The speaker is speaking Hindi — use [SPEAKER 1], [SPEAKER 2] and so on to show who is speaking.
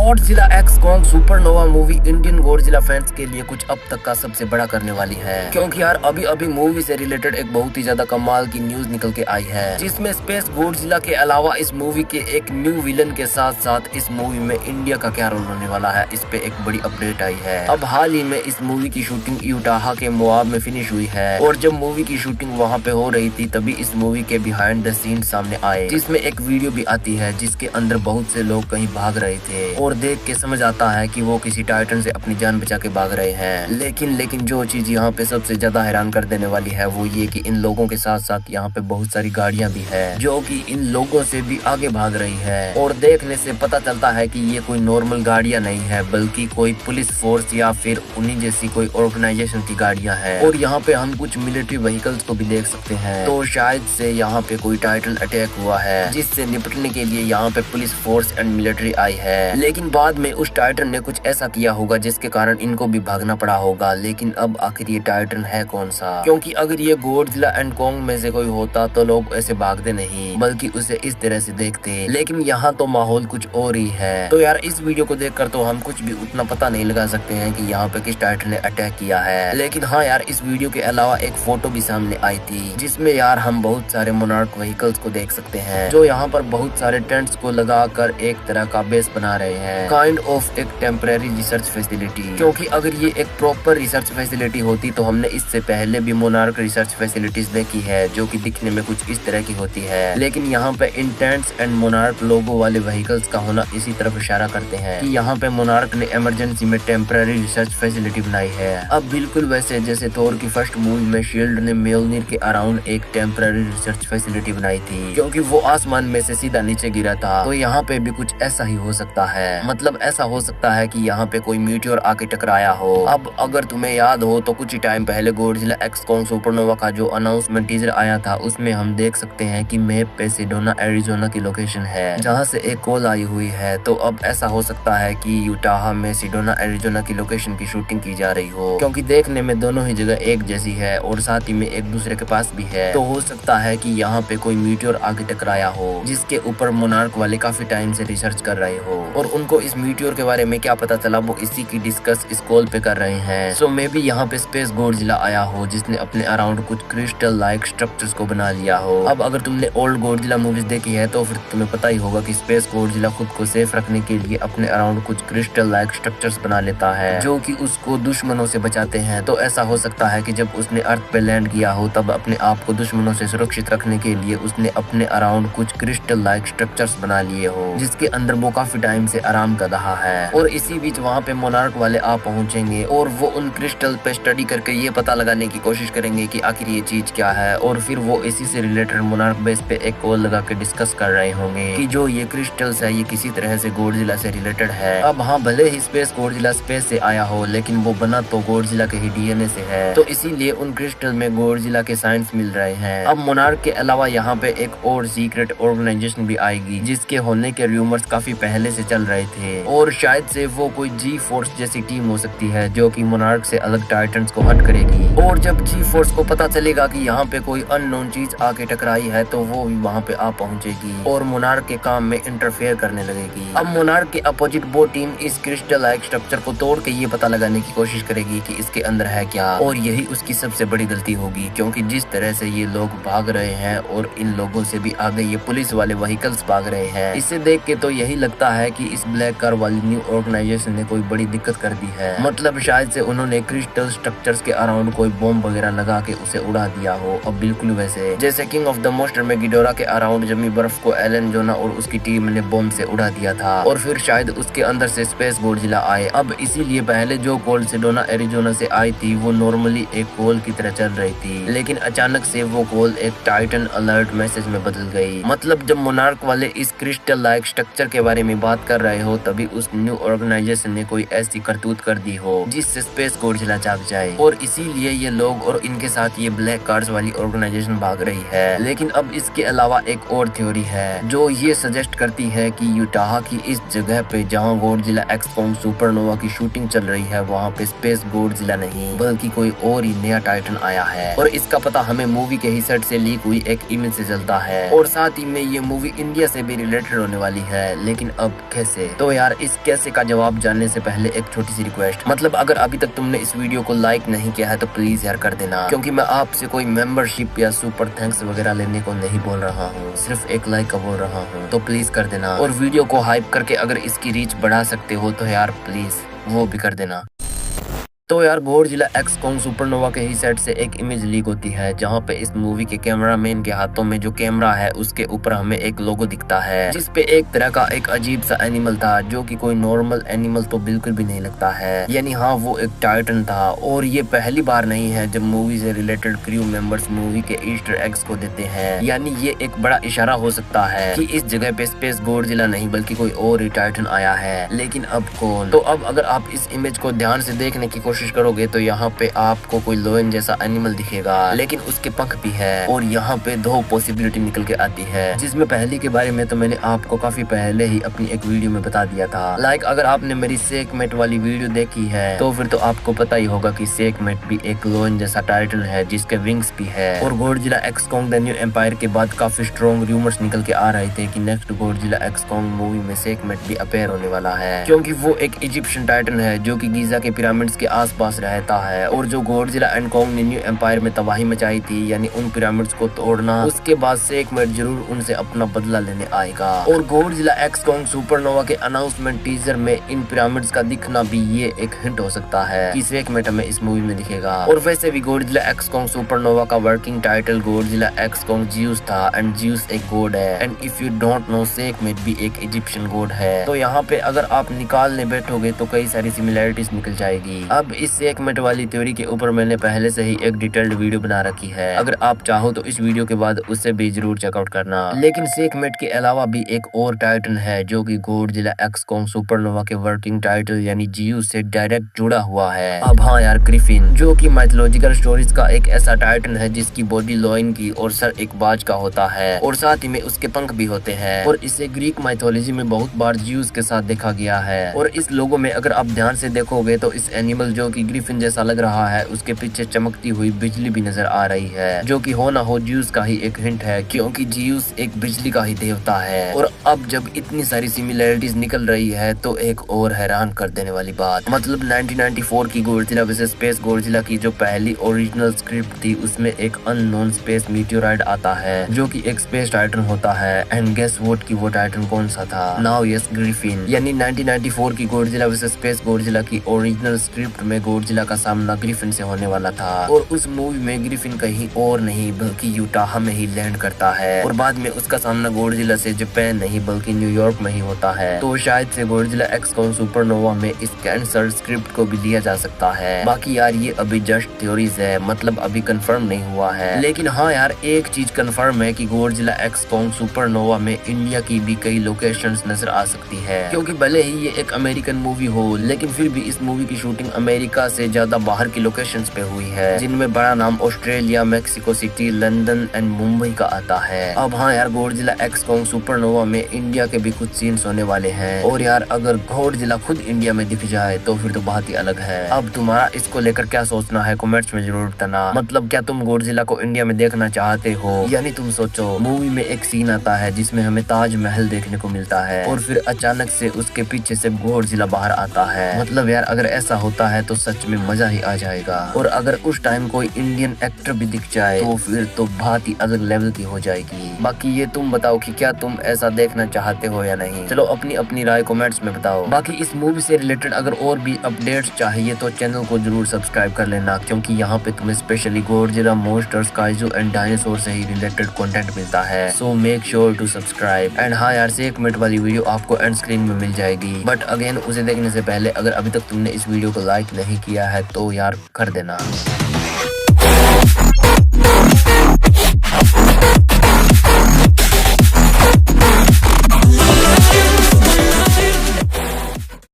[SPEAKER 1] Godzilla x Kong supernova movie Indian Godzilla fans के लिए कुछ अब तक का सबसे बड़ा करने वाली है, क्योंकि यार अभी अभी मूवी से रिलेटेड एक बहुत ही ज्यादा कमाल की न्यूज निकल के आई है, जिसमें स्पेस गॉडजिला के अलावा इस मूवी के एक न्यू विलन के साथ साथ इस मूवी में इंडिया का क्या रोल होने वाला है, इस पे एक बड़ी अपडेट आई है। अब हाल ही में इस मूवी की शूटिंग यूटाहा के मोआब में फिनिश हुई है, और जब मूवी की शूटिंग वहाँ पे हो रही थी तभी इस मूवी के बिहाइंड द सीन सामने आए, जिसमें एक वीडियो भी आती है जिसके अंदर बहुत से लोग कहीं भाग रहे थे और देख के समझ आता है कि वो किसी टाइटन से अपनी जान बचा के भाग रहे हैं। लेकिन जो चीज यहाँ पे सबसे ज्यादा हैरान कर देने वाली है वो ये कि इन लोगों के साथ साथ यहाँ पे बहुत सारी गाड़ियां भी है जो कि इन लोगों से भी आगे भाग रही है, और देखने से पता चलता है कि ये कोई नॉर्मल गाड़ियां नहीं है बल्कि कोई पुलिस फोर्स या फिर उन्हीं जैसी कोई ऑर्गेनाइजेशन की गाड़ियां हैं। और यहाँ पे हम कुछ मिलिट्री व्हीकल्स को भी देख सकते हैं, तो शायद से यहाँ पे कोई टाइटल अटैक हुआ है जिससे निपटने के लिए यहाँ पे पुलिस फोर्स एंड मिलिट्री आई है। लेकिन बाद में उस टाइटन ने कुछ ऐसा किया होगा जिसके कारण इनको भी भागना पड़ा होगा। लेकिन अब आखिर ये टाइटन है कौन सा, क्योंकि अगर ये गॉडजिला एंड कॉन्ग में से कोई होता तो लोग ऐसे भागते नहीं बल्कि उसे इस तरह से देखते, लेकिन यहाँ तो माहौल कुछ और ही है। तो यार इस वीडियो को देखकर तो हम कुछ भी उतना पता नहीं लगा सकते हैं कि यहाँ पे किस टाइटन ने अटैक किया है। लेकिन हाँ यार इस वीडियो के अलावा एक फोटो भी सामने आई थी जिसमें यार हम बहुत सारे मोनार्क व्हीकल्स को देख सकते हैं जो यहाँ पर बहुत सारे टेंट्स को लगाकर एक तरह का बेस बना रहे हैं, काइंड ऑफ एक टेम्परेरी रिसर्च फैसिलिटी। क्योंकि अगर ये एक प्रॉपर रिसर्च फैसिलिटी होती तो हमने इससे पहले भी मोनार्क रिसर्च फैसिलिटीज देखी है जो कि दिखने में कुछ इस तरह की होती है। लेकिन यहाँ पे इंटेंट्स एंड मोनार्क लोगो वाले व्हीकल्स का होना इसी तरफ इशारा करते हैं कि यहाँ पे मोनार्क ने इमरजेंसी में टेम्परेरी रिसर्च फैसिलिटी बनाई है। अब बिल्कुल वैसे जैसे थोर की फर्स्ट मूवी में शील्ड ने म्योल्निर के अराउंड एक टेम्परेरी रिसर्च फैसिलिटी बनाई थी क्योंकि वो आसमान में से सीधा नीचे गिरा था, तो यहाँ पे भी कुछ ऐसा ही हो सकता है। मतलब ऐसा हो सकता है कि यहाँ पे कोई मीटियोर आके टकराया हो। अब अगर तुम्हें याद हो तो कुछ ही टाइम पहले गॉडजिला एक्स कॉन्ग सुपरनोवा का जो अनाउंसमेंट टीजर आया था उसमें हम देख सकते हैं कि मैप पे सेडोना एरिजोना की लोकेशन है जहाँ से एक कॉल आई हुई है। तो अब ऐसा हो सकता है कि यूटाहा में सेडोना एरिजोना की लोकेशन की शूटिंग की जा रही हो, क्योंकि देखने में दोनों ही जगह एक जैसी है और साथ ही में एक दूसरे के पास भी है। तो हो सकता है कि यहाँ पे कोई मीटियोर आके टकराया हो जिसके ऊपर मोनार्क वाले काफी टाइम से रिसर्च कर रहे हो, और उनको इस मीटियोर के बारे में क्या पता चला वो इसी की डिस्कस इस कॉल पे कर रहे हैं। सो मे बी यहाँ पे स्पेस गॉडजिला आया हो जिसने अपने अराउंड कुछ क्रिस्टल लाइक स्ट्रक्चर्स को बना लिया हो। अब अगर तुमने ओल्ड गॉडजिला मूवीज देखी है तो फिर तुम्हें पता ही होगा कि स्पेस गॉडजिला खुद को सेफ रखने के लिए अपने अराउंड कुछ क्रिस्टल लाइक स्ट्रक्चर्स बना लेता है जो कि उसको दुश्मनों से बचाते हैं। तो ऐसा हो सकता है कि जब उसने अर्थ पे लैंड किया हो तब अपने आप को दुश्मनों से सुरक्षित रखने के लिए उसने अपने अराउंड कुछ क्रिस्टल लाइक स्ट्रक्चर्स बना लिए हो जिसके अंदर वो काफी टाइम से आराम कर रहा है। और इसी बीच वहाँ पे मोनार्क वाले आ पहुंचेंगे और वो उन क्रिस्टल पे स्टडी करके ये पता लगाने की कोशिश करेंगे कि आखिर ये चीज क्या है, और फिर वो इसी से रिलेटेड मोनार्क बेस पे एक कॉल लगा के डिस्कस कर रहे होंगे कि जो ये क्रिस्टल्स है ये किसी तरह से गॉडजिला से रिलेटेड है। अब हाँ भले ही स्पेस गॉडजिला स्पेस से आया हो लेकिन वो बना तो गॉडजिला के ही डीएनए से है, तो इसीलिए उन क्रिस्टल में गॉडजिला के साइंस मिल रहे हैं। अब मोनार्क के अलावा यहाँ पे एक और सीक्रेट ऑर्गेनाइजेशन भी आएगी जिसके होने के रूमर्स काफी पहले से चल रहे थे, और शायद से वो कोई जी फोर्स जैसी टीम हो सकती है जो कि मोनार्क से अलग टाइटन्स को हट करेगी। और जब जी फोर्स को पता चलेगा कि यहाँ पे कोई अननोन चीज आके टकराई है तो वो भी वहाँ पे आ पहुंचेगी और मोनार्क के काम में इंटरफेयर करने लगेगी। अब मोनार्क के अपोजिट वो टीम इस क्रिस्टल लाइक स्ट्रक्चर को तोड़ के ये पता लगाने की कोशिश करेगी कि इसके अंदर है क्या, और यही उसकी सबसे बड़ी गलती होगी क्योंकि जिस तरह से ये लोग भाग रहे हैं और इन लोगों से भी आगे ये पुलिस वाले व्हीकल्स भाग रहे हैं, इसे देख के तो यही लगता है कि इस ब्लैक कार वाली न्यू ऑर्गेनाइजेशन ने कोई बड़ी दिक्कत कर दी है। मतलब शायद से उन्होंने क्रिस्टल स्ट्रक्चर्स के अराउंड कोई बॉम्ब वगैरह लगा के उसे उड़ा दिया हो। अब बिल्कुल वैसे जैसे किंग ऑफ द मोस्टर में गिडोरा के अराउंड जमी बर्फ को एलन जोना और उसकी टीम ने बॉम्ब से उड़ा दिया था, और फिर शायद उसके अंदर से स्पेस गॉडजिला आए। अब इसीलिए पहले जो कॉल सेडोना एरिजोना से आई थी वो नॉर्मली एक कॉल की तरह चल रही थी, लेकिन अचानक से वो कॉल एक टाइटन अलर्ट मैसेज में बदल गई। मतलब जब मोनार्क वाले इस क्रिस्टल लाइक स्ट्रक्चर के बारे में बात कर रहे हो तभी उस न्यू ऑर्गेनाइजेशन ने कोई ऐसी करतूत कर दी हो जिससे स्पेस गॉडजिला जाग जाए, और इसीलिए ये लोग और इनके साथ ये ब्लैक कार्स वाली ऑर्गेनाइजेशन भाग रही है। लेकिन अब इसके अलावा एक और थ्योरी है जो ये सजेस्ट करती है कि यूटाहा की इस जगह पे जहाँ गॉडजिला एक्स कॉन्ग सुपरनोवा की शूटिंग चल रही है वहाँ पे स्पेस गॉडजिला नहीं बल्कि कोई और ही नया टाइटन आया है, और इसका पता हमें मूवी के ही सेट से लीक हुई एक इमेज से चलता है। और साथ ही में ये मूवी इंडिया से भी रिलेटेड होने वाली है, लेकिन अब कैसे। तो यार इस कैसे का जवाब जानने से पहले एक छोटी सी रिक्वेस्ट, मतलब अगर अभी तक तुमने इस वीडियो को लाइक नहीं किया है तो प्लीज यार कर देना, क्योंकि मैं आपसे कोई मेंबरशिप या सुपर थैंक्स वगैरह लेने को नहीं बोल रहा हूँ, सिर्फ एक लाइक का बोल रहा हूँ। तो प्लीज कर देना, और वीडियो को हाइप करके अगर इसकी रीच बढ़ा सकते हो तो यार प्लीज वो भी कर देना। तो यार गॉडजिला एक्स कॉन्ग सुपरनोवा के ही सेट से एक इमेज लीक होती है, जहां पे इस मूवी के कैमरामैन के हाथों में जो कैमरा है उसके ऊपर हमें एक लोगो दिखता है, जिसपे एक तरह का एक अजीब सा एनिमल था, जो कि कोई नॉर्मल एनिमल तो बिल्कुल भी नहीं लगता है। यानी हाँ, वो एक टाइटन था। और ये पहली बार नहीं है जब मूवी से रिलेटेड क्रू मेंबर्स मूवी के ईस्टर एग्स को देते हैं। यानी ये एक बड़ा इशारा हो सकता है कि इस जगह पे स्पेस गॉडजिला नहीं बल्कि कोई और ही टाइटन आया है। लेकिन अब कौन? तो अब अगर आप इस इमेज को ध्यान से देखने की कोशिश करोगे तो यहाँ पे आपको कोई लोयन जैसा एनिमल दिखेगा, लेकिन उसके पंख भी है। और यहाँ पे दो पॉसिबिलिटी निकल के आती है, जिसमें पहली के बारे में तो मैंने आपको काफी पहले ही अपनी एक वीडियो में बता दिया था। अगर आपने मेरी सेकमेट वाली वीडियो देखी है तो फिर तो आपको पता ही होगा कि सेकमेट भी एक लोयन जैसा टाइटन है जिसके विंग्स भी है। और Godzilla x Kong the new empire के बाद काफी स्ट्रॉन्ग रूमर्स निकल के आ रहे थे कि next Godzilla x Kong movie में सेकमेट भी अपेयर होने वाला है, क्योंकि वो एक इजिप्शियन टाइटन है जो कि गीजा के पिरामिड्स के आसपास रहता है, और जो गॉडजिला एंड कॉन्ग ने न्यू एम्पायर में तबाही मचाई थी, यानी उन पिरामिड्स को तोड़ना, उसके बाद सेकमेट जरूर उनसे अपना बदला लेने आएगा। और गॉडजिला एक्स कॉन्ग सुपरनोवा के अनाउंसमेंट टीजर में इन पिरामिड्स का दिखना भी ये एक हिंट हो सकता है कि सेकमेट हमें इस मूवी में दिखेगा। और वैसे भी गॉडजिला एक्स कॉन्ग सुपरनोवा का working title Godzilla x Kong Zeus था, एंड ज़्यूस एक गॉड है, and if you don't know Sekhmet भी एक इजिप्शियन गॉड है। तो यहाँ पे अगर आप निकालने बैठोगे तो कई सारी सिमिलैरिटीज निकल जाएगी। अब इस सेकमेट वाली थ्योरी के ऊपर मैंने पहले से ही एक डिटेल्ड वीडियो बना रखी है, अगर आप चाहो तो इस वीडियो के बाद उससे भी जरूर चेकआउट करना। लेकिन सेकमेट के अलावा भी एक और टाइटन है जो कि गॉडजिला एक्स कॉन्ग सुपरनोवा के वर्किंग टाइटल यानी ज़्यूस से डायरेक्ट जुड़ा हुआ है। अब हाँ यार, ग्रिफिन, जो कि माइथोलॉजिकल स्टोरीज का एक ऐसा टाइटन है जिसकी बॉडी लॉइन की और सर एक बाज का होता है, और साथ ही में उसके पंख भी होते हैं, और इसे ग्रीक माइथोलॉजी में बहुत बार ज़्यूस के साथ देखा गया है। और इस लोगो में अगर आप ध्यान से देखोगे तो इस एनिमल जो कि ग्रिफिन जैसा लग रहा है उसके पीछे चमकती हुई बिजली भी नजर आ रही है, जो कि हो ना हो ज़्यूस का ही एक हिंट है, क्योंकि ज़्यूस एक बिजली का ही देवता है। और अब जब इतनी सारी सिमिलैरिटीज निकल रही है तो एक और हैरान कर देने वाली बात, मतलब 1994 की गॉडजिला वर्सेस स्पेस गॉडजिला की जो पहली ओरिजिनल स्क्रिप्ट थी उसमें एक अननोन स्पेस मीटियोराइड आता है जो कि एक स्पेस टाइटन होता है। एंड गेस व्हाट की वो टाइटन कौन सा था? Now yes, Griffin. यानी 1994 की गॉडजिला वर्सेस स्पेस गॉडजिला की ओरिजिनल स्क्रिप्ट में गॉडजिला का सामना ग्रिफिन से होने वाला था, और उस मूवी में ग्रिफिन कहीं और नहीं बल्कि यूटाह में ही लैंड करता है, और बाद में उसका सामना गॉडजिला से जापान नहीं बल्कि न्यूयॉर्क में ही होता है। तो शायद से गॉडजिला एक्स कॉन्ग सुपरनोवा में इस कैंसर स्क्रिप्ट को भी लिया जा सकता है। बाकी यार ये अभी जस्ट थ्योरीज है, मतलब अभी कंफर्म नहीं हुआ है। लेकिन हाँ यार, एक चीज कंफर्म है कि गॉडजिला एक्स कॉन्ग सुपरनोवा में इंडिया की भी कई लोकेशंस नजर आ सकती है, क्योंकि भले ही ये एक अमेरिकन मूवी हो लेकिन फिर भी इस मूवी की शूटिंग अमेरिका से ज्यादा बाहर की लोकेशंस पे हुई है, जिनमें बड़ा नाम Australia, Mexico city, London and Mumbai का आता है। अब हाँ यार, गॉडजिला एक्स कॉन्ग सुपरनोवा में इंडिया के भी कुछ सीन्स होने वाले हैं, और यार अगर गॉडजिला खुद इंडिया में दिख जाए तो फिर तो बात ही अलग है। अब तुम्हारा इसको लेकर क्या सोचना है कमेंट्स में जरूर बताना, मतलब क्या तुम गॉडजिला को इंडिया में देखना चाहते हो? यानी तुम सोचो, मूवी में एक सीन आता है जिसमें हमें ताजमहल देखने को मिलता है, और फिर अचानक से उसके पीछे से गॉडजिला बाहर आता है। मतलब यार अगर ऐसा होता है तो सच में मजा ही आ जाएगा, और अगर उस टाइम कोई इंडियन एक्टर भी दिख जाए तो फिर तो बात ही अलग लेवल की हो जाएगी। बाकी ये तुम बताओ कि क्या तुम ऐसा देखना चाहते हो या नहीं? चलो अपनी अपनी राय कमेंट्स में बताओ। बाकी इस मूवी से रिलेटेड अगर और भी अपडेट्स चाहिए तो चैनल को जरूर सब्सक्राइब कर लेना, क्योंकि यहाँ पे तुम्हें specially Godzilla, monsters, kaiju and dinosaur से ही रिलेटेड कंटेंट मिलता है। So make sure to subscribe. And हाँ यार, सेकमेट वाली वीडियो आपको एंड स्क्रीन में मिल जाएगी, बट अगेन उसे देखने से पहले अगर अभी तक तुमने इस वीडियो को लाइक नहीं किया है तो यार कर देना।